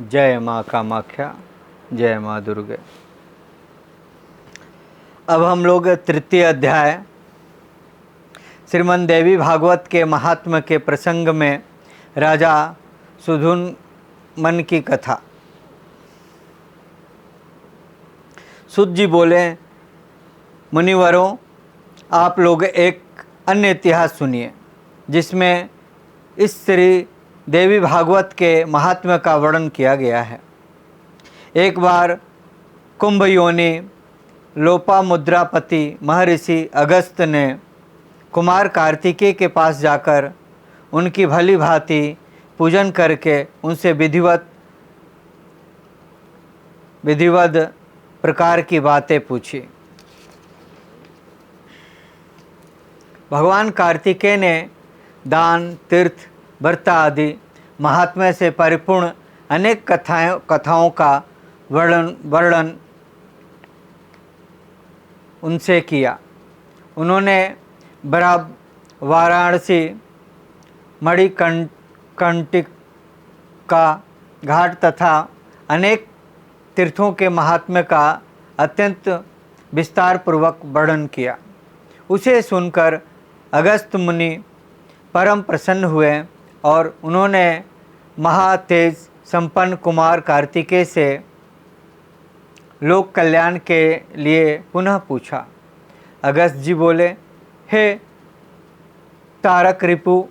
जय माँ कामाख्या, जय माँ दुर्गे। अब हम लोग तृतीय अध्याय श्रीमद् देवी भागवत के महात्म्य के प्रसंग में राजा सुधुमन की कथा। सुत जी बोले, मुनिवरों, आप लोग एक अन्य इतिहास सुनिए जिसमें इस श्री देवी भागवत के महात्म्य का वर्णन किया गया है। एक बार कुंभ योनि लोपामुद्रापति महर्षि अगस्त ने कुमार कार्तिकेय के पास जाकर उनकी भली भांति पूजन करके उनसे विधिवत प्रकार की बातें पूछी। भगवान कार्तिकेय ने दान, तीर्थ, व्रत आदि महात्म्य से परिपूर्ण अनेक कथाओं का वर्णन उनसे किया। उन्होंने वाराणसी, मणिकर्णिका घाट तथा अनेक तीर्थों के महात्म्य का अत्यंत विस्तार पूर्वक वर्णन किया। उसे सुनकर अगस्त मुनि परम प्रसन्न हुए और उन्होंने महातेज संपन्न कुमार कार्तिकेय से लोक कल्याण के लिए पुनः पूछा। अगस्त जी बोले, हे तारक रिपु,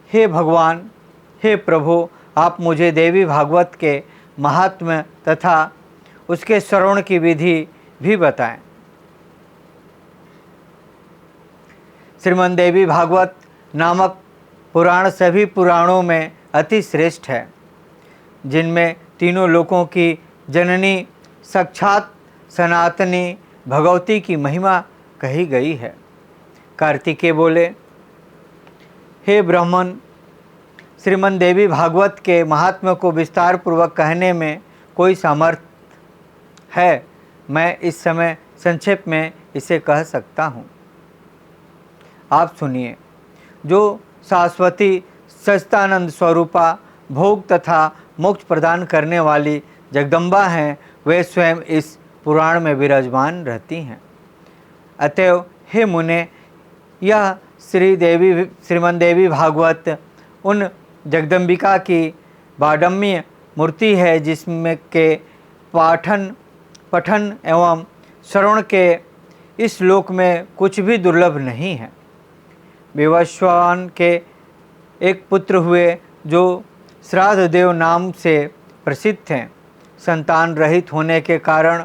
हे भगवान, हे प्रभु, आप मुझे देवी भागवत के महात्म्य तथा उसके श्रवण की विधि भी बताएं। श्रीमद् देवी भागवत नामक पुराण सभी पुराणों में अति श्रेष्ठ है, जिनमें तीनों लोकों की जननी साक्षात सनातनी भगवती की महिमा कही गई है। कार्तिकेय बोले, हे ब्राह्मण, श्रीमद् देवी भागवत के महात्म्य को विस्तार पूर्वक कहने में कोई सामर्थ्य है। मैं इस समय संक्षेप में इसे कह सकता हूँ। आप सुनिए। जो शाश्वती सच्चिदानंद स्वरूपा भोग तथा मोक्ष प्रदान करने वाली जगदम्बा हैं, वे स्वयं इस पुराण में विराजमान रहती हैं। अतएव हे मुने, यह श्रीमद् देवी भागवत उन जगदम्बिका की बाडम्य मूर्ति है जिसमें के पठन एवं श्रवण के इस लोक में कुछ भी दुर्लभ नहीं है। विवस्वान के एक पुत्र हुए जो श्राद्ध देव नाम से प्रसिद्ध हैं। संतान रहित होने के कारण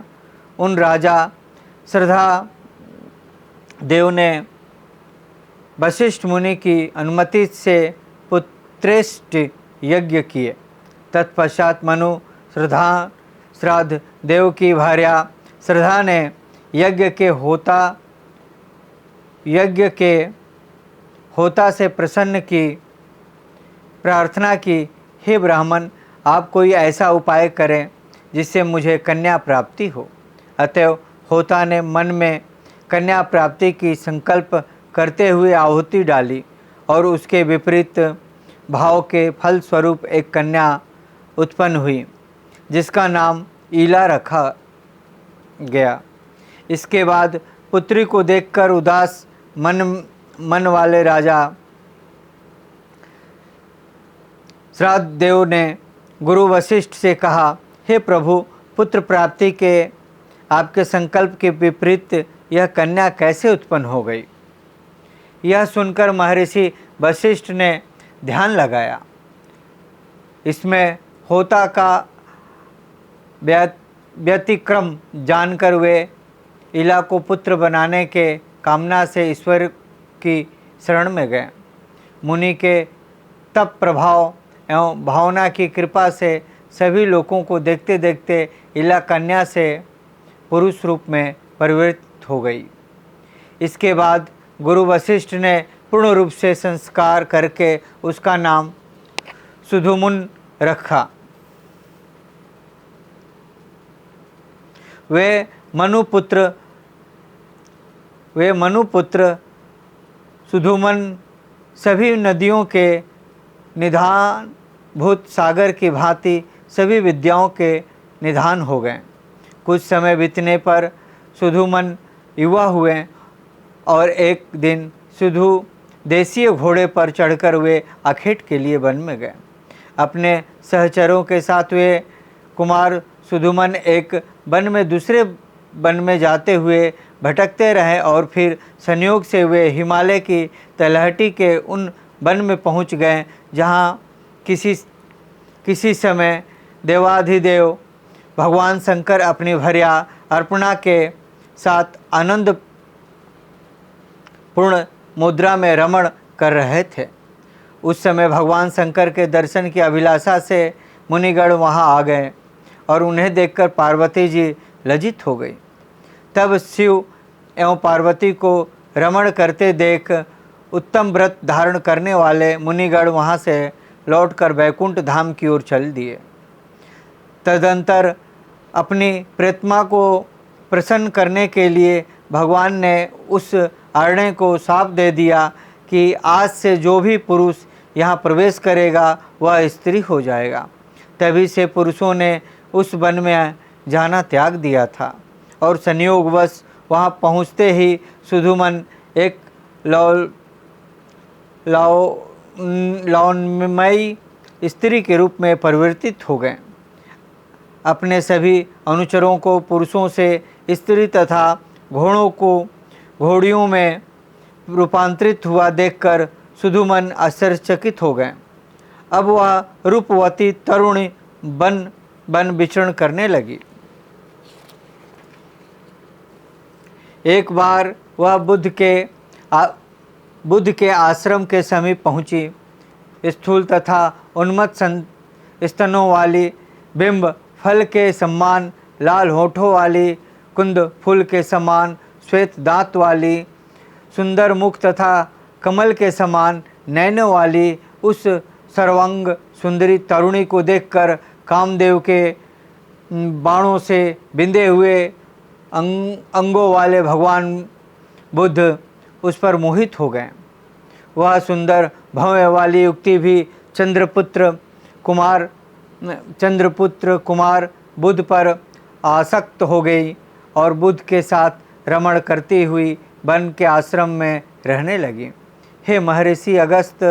उन राजा श्रद्धा देव ने वशिष्ठ मुनि की अनुमति से पुत्रेष्ट यज्ञ किए। तत्पश्चात मनु श्राद्ध देव की भार्या श्रद्धा ने यज्ञ के होता से प्रसन्न की प्रार्थना की, हे ब्राह्मण, आप कोई ऐसा उपाय करें जिससे मुझे कन्या प्राप्ति हो। अतएव होता ने मन में कन्या प्राप्ति की संकल्प करते हुए आहुति डाली और उसके विपरीत भाव के फल स्वरूप एक कन्या उत्पन्न हुई जिसका नाम ईला रखा गया। इसके बाद पुत्री को देखकर उदास मन वाले राजा श्राद्ध देव ने गुरु वशिष्ठ से कहा, हे प्रभु, पुत्र प्राप्ति के आपके संकल्प के विपरीत यह कन्या कैसे उत्पन्न हो गई। यह सुनकर महर्षि वशिष्ठ ने ध्यान लगाया। इसमें होता का व्यतिक्रम जानकर वे इला को पुत्र बनाने के कामना से ईश्वर की शरण में गए। मुनि के तप प्रभाव एवं भावना की कृपा से सभी लोगों को देखते देखते इला कन्या से पुरुष रूप में परिवर्तित हो गई। इसके बाद गुरु वशिष्ठ ने पूर्ण रूप से संस्कार करके उसका नाम सुधुमुन रखा। वे मनुपुत्र सुधुमन सभी नदियों के निधान भूत सागर की भांति सभी विद्याओं के निधान हो गए। कुछ समय बीतने पर सुधुमन युवा हुए और एक दिन सुधु देशीय घोड़े पर चढ़कर वे आखेट के लिए वन में गए। अपने सहचरों के साथ वे कुमार सुधुमन एक वन में दूसरे वन में जाते हुए भटकते रहे और फिर संयोग से वे हिमालय की तलहटी के उन वन में पहुंच गए जहां किसी समय देवाधिदेव भगवान शंकर अपनी भर्या अर्पणा के साथ आनंद पूर्ण मुद्रा में रमण कर रहे थे। उस समय भगवान शंकर के दर्शन की अभिलाषा से मुनिगण वहां आ गए और उन्हें देखकर पार्वती जी लज्जित हो गई। तब शिव एवं पार्वती को रमण करते देख उत्तम व्रत धारण करने वाले मुनिगण वहां से लौटकर वैकुंठ धाम की ओर चल दिए। तदंतर अपनी प्रेतमा को प्रसन्न करने के लिए भगवान ने उस अरण्य को शाप दे दिया कि आज से जो भी पुरुष यहाँ प्रवेश करेगा वह स्त्री हो जाएगा। तभी से पुरुषों ने उस वन में जाना त्याग दिया था और संयोगवश वहाँ पहुँचते ही सुधुमन एक लौनमयी स्त्री के रूप में परिवर्तित हो गए। अपने सभी अनुचरों को पुरुषों से स्त्री तथा घोड़ों को घोड़ियों में रूपांतरित हुआ देखकर सुधुमन आश्चर्यचकित हो गए। अब वह रूपवती तरुणी बन विचरण करने लगी। एक बार वह बुद्ध के आश्रम के समीप पहुंची। स्थूल तथा उन्मत्त स्तनों वाली, बिंब फल के समान लाल होठों वाली, कुंद फूल के समान श्वेत दांत वाली, सुंदर मुख तथा कमल के समान नैनों वाली उस सर्वांग सुंदरी तरुणी को देखकर कामदेव के बाणों से बिंधे हुए अंगों वाले भगवान बुद्ध उस पर मोहित हो गए। वह सुंदर भव्य वाली युक्ति भी चंद्रपुत्र कुमार बुद्ध पर आसक्त हो गई और बुद्ध के साथ रमण करती हुई वन के आश्रम में रहने लगी। हे महर्षि अगस्त,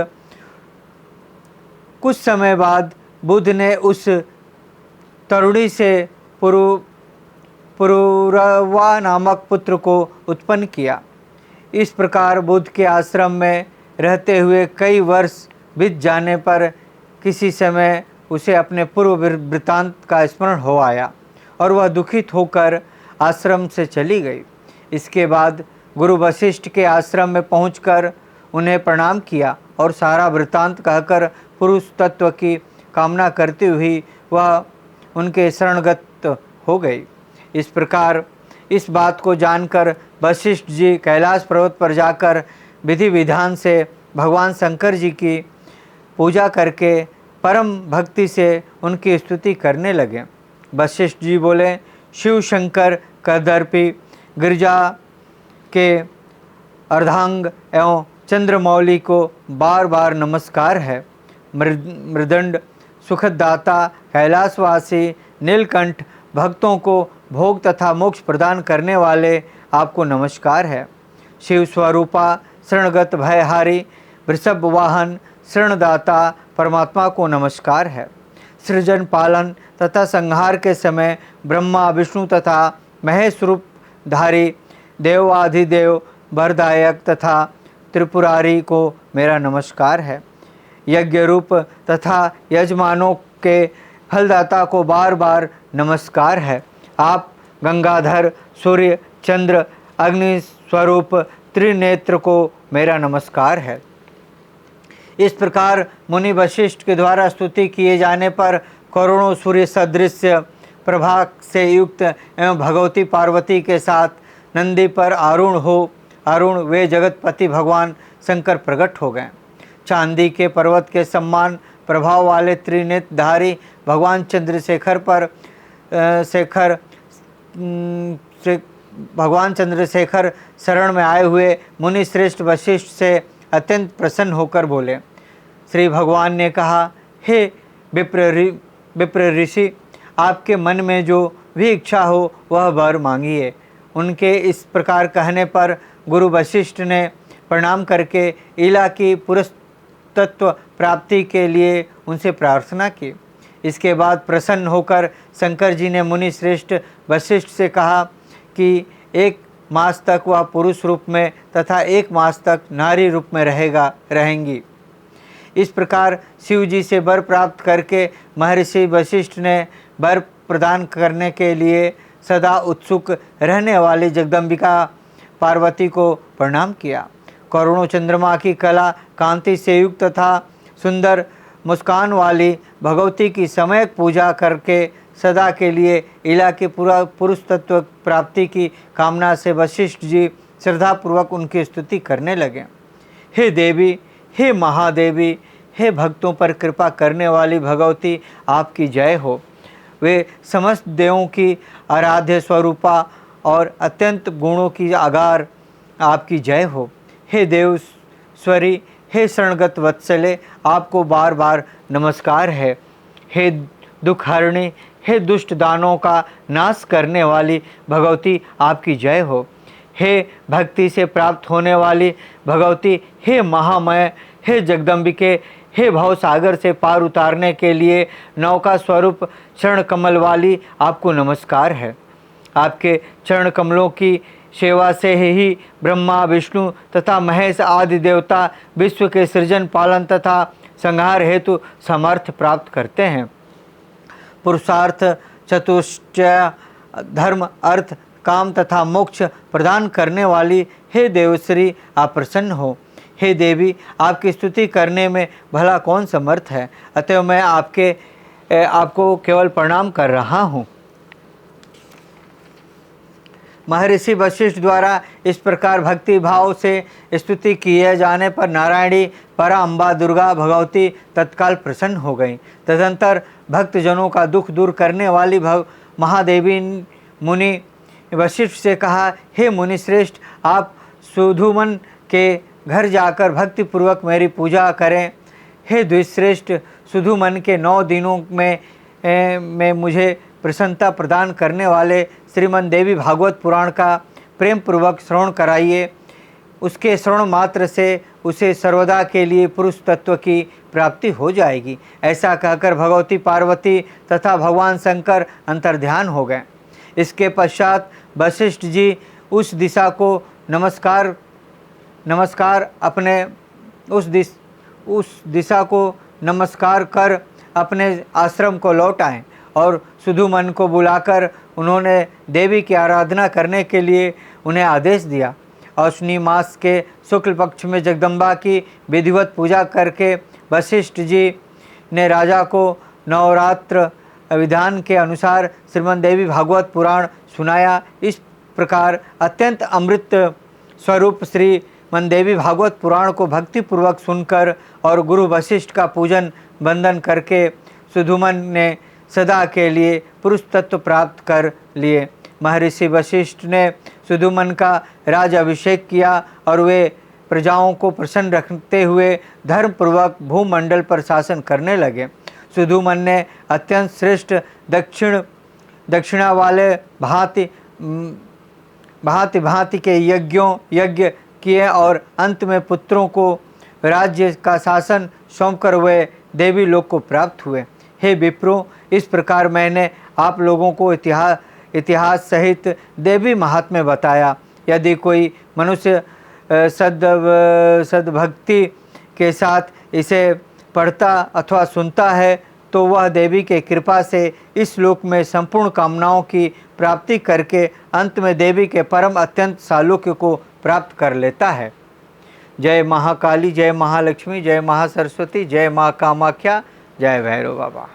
कुछ समय बाद बुद्ध ने उस तरुणी से पुरुरवा नामक पुत्र को उत्पन्न किया। इस प्रकार बुद्ध के आश्रम में रहते हुए कई वर्ष बीत जाने पर किसी समय उसे अपने पूर्व वृत्तांत का स्मरण हो आया और वह दुखित होकर आश्रम से चली गई। इसके बाद गुरु वशिष्ठ के आश्रम में पहुंचकर उन्हें प्रणाम किया और सारा वृत्तांत कहकर पुरुष तत्व की कामना करती हुई वह उनके शरणगत हो गई। इस प्रकार इस बात को जानकर वशिष्ठ जी कैलाश पर्वत पर जाकर विधि विधान से भगवान शंकर जी की पूजा करके परम भक्ति से उनकी स्तुति करने लगे। वशिष्ठ जी बोले, शिव शंकर कदर्पी गिरिजा के अर्धांग एवं चंद्रमौली को बार बार नमस्कार है। मृदंड सुखदाता कैलाशवासी नीलकंठ भक्तों को भोग तथा मोक्ष प्रदान करने वाले आपको नमस्कार है। शिव स्वरूपा शरणगत भयहारी वृषभ वाहन शरणदाता परमात्मा को नमस्कार है। सृजन पालन तथा संहार के समय ब्रह्मा विष्णु तथा महेश रूपधारी देवाधिदेव वरदायक तथा त्रिपुरारी को मेरा नमस्कार है। यज्ञ रूप तथा यजमानों के फलदाता को बार बार नमस्कार है। आप गंगाधर सूर्य चंद्र अग्नि स्वरूप त्रिनेत्र को मेरा नमस्कार है। इस प्रकार मुनि वशिष्ठ के द्वारा स्तुति किए जाने पर करोड़ों सूर्य सदृश प्रभा से युक्त एवं भगवती पार्वती के साथ नंदी पर आरूढ़ वे जगतपति भगवान शंकर प्रकट हो गए। चांदी के पर्वत के समान प्रभाव वाले त्रिनेत्रधारी भगवान चंद्रशेखर शरण में आए हुए मुनि श्रेष्ठ वशिष्ठ से अत्यंत प्रसन्न होकर बोले। श्री भगवान ने कहा, हे विप्र ऋषि, आपके मन में जो भी इच्छा हो वह वर मांगिए। उनके इस प्रकार कहने पर गुरु वशिष्ठ ने प्रणाम करके इला की पुरुषतत्व प्राप्ति के लिए उनसे प्रार्थना की। इसके बाद प्रसन्न होकर शंकर जी ने मुनि श्रेष्ठ वशिष्ठ से कहा कि 1 मास तक वह पुरुष रूप में तथा 1 मास तक नारी रूप में रहेंगी। इस प्रकार शिव जी से वर प्राप्त करके महर्षि वशिष्ठ ने वर प्रदान करने के लिए सदा उत्सुक रहने वाली जगदम्बिका पार्वती को प्रणाम किया। करोड़ों चंद्रमा की कला कांति से युक्त तथा सुंदर मुस्कान वाली भगवती की समयक पूजा करके सदा के लिए इला की पूरा पुरुष तत्व प्राप्ति की कामना से वशिष्ठ जी श्रद्धापूर्वक उनकी स्तुति करने लगे। हे देवी, हे महादेवी, हे भक्तों पर कृपा करने वाली भगवती, आपकी जय हो। वे समस्त देवों की आराध्य स्वरूपा और अत्यंत गुणों की आगार, आपकी जय हो। हे देवस्वरी, हे शरणगत वत्सले, आपको बार बार नमस्कार है। हे दुखहरणी, हे दुष्ट दानों का नाश करने वाली भगवती, आपकी जय हो। हे भक्ति से प्राप्त होने वाली भगवती, हे महामय, हे जगदम्बिके, हे भवसागर से पार उतारने के लिए नौका स्वरूप चरण कमल वाली, आपको नमस्कार है। आपके चरण कमलों की सेवा से ही ब्रह्मा, विष्णु तथा महेश आदि देवता विश्व के सृजन, पालन तथा संहार हेतु समर्थ प्राप्त करते हैं। पुरुषार्थ चतुष्टय, धर्म, अर्थ, काम तथा मोक्ष प्रदान करने वाली हे देवश्री, आप प्रसन्न हो। हे देवी, आपकी स्तुति करने में भला कौन समर्थ है, अतएव मैं आपको केवल प्रणाम कर रहा हूँ। महर्षि वशिष्ठ द्वारा इस प्रकार भक्ति भाव से स्तुति किए जाने पर नारायणी परा अम्बा दुर्गा भगवती तत्काल प्रसन्न हो गई। तदंतर भक्तजनों का दुख दूर करने वाली महादेवी मुनि वशिष्ठ से कहा, हे मुनि श्रेष्ठ, आप सुधुमन के घर जाकर भक्तिपूर्वक मेरी पूजा करें। हे द्विश्रेष्ठ, सुधुमन के 9 दिनों में मुझे प्रसन्नता प्रदान करने वाले श्रीमद् देवी भागवत पुराण का प्रेम पूर्वक श्रवण कराइए। उसके श्रवण मात्र से उसे सर्वदा के लिए पुरुष तत्व की प्राप्ति हो जाएगी। ऐसा कहकर भगवती पार्वती तथा भगवान शंकर अंतर्ध्यान हो गए। इसके पश्चात वशिष्ठ जी उस दिशा को उस दिशा को नमस्कार कर अपने आश्रम को लौट आए और सुधुमन को बुलाकर उन्होंने देवी की आराधना करने के लिए उन्हें आदेश दिया। अश्विनी मास के शुक्ल पक्ष में जगदम्बा की विधिवत पूजा करके वशिष्ठ जी ने राजा को नवरात्र विधान के अनुसार श्रीमद् देवी भागवत पुराण सुनाया। इस प्रकार अत्यंत अमृत स्वरूप श्रीमद् देवी भागवत पुराण को भक्तिपूर्वक सुनकर और गुरु वशिष्ठ का पूजन वंदन करके सुधुमन ने सदा के लिए पुरुष तत्व प्राप्त कर लिए। महर्षि वशिष्ठ ने सुधुमन का राज अभिषेक किया और वे प्रजाओं को प्रसन्न रखते हुए धर्मपूर्वक भूमंडल पर शासन करने लगे। सुधुमन ने अत्यंत श्रेष्ठ दक्षिणा वाले भांति के यज्ञ किए और अंत में पुत्रों को राज्य का शासन सौंपकर वे देवी लोक को प्राप्त हुए। हे विप्रो, इस प्रकार मैंने आप लोगों को इतिहास सहित देवी महात्म्य बताया। यदि कोई मनुष्य सद्भक्ति के साथ इसे पढ़ता अथवा सुनता है तो वह देवी के कृपा से इस लोक में संपूर्ण कामनाओं की प्राप्ति करके अंत में देवी के परम अत्यंत सालोक्य को प्राप्त कर लेता है। जय महाकाली, जय महालक्ष्मी, जय महासरस्वती, जय माँ कामाख्या, जय भैरव बाबा।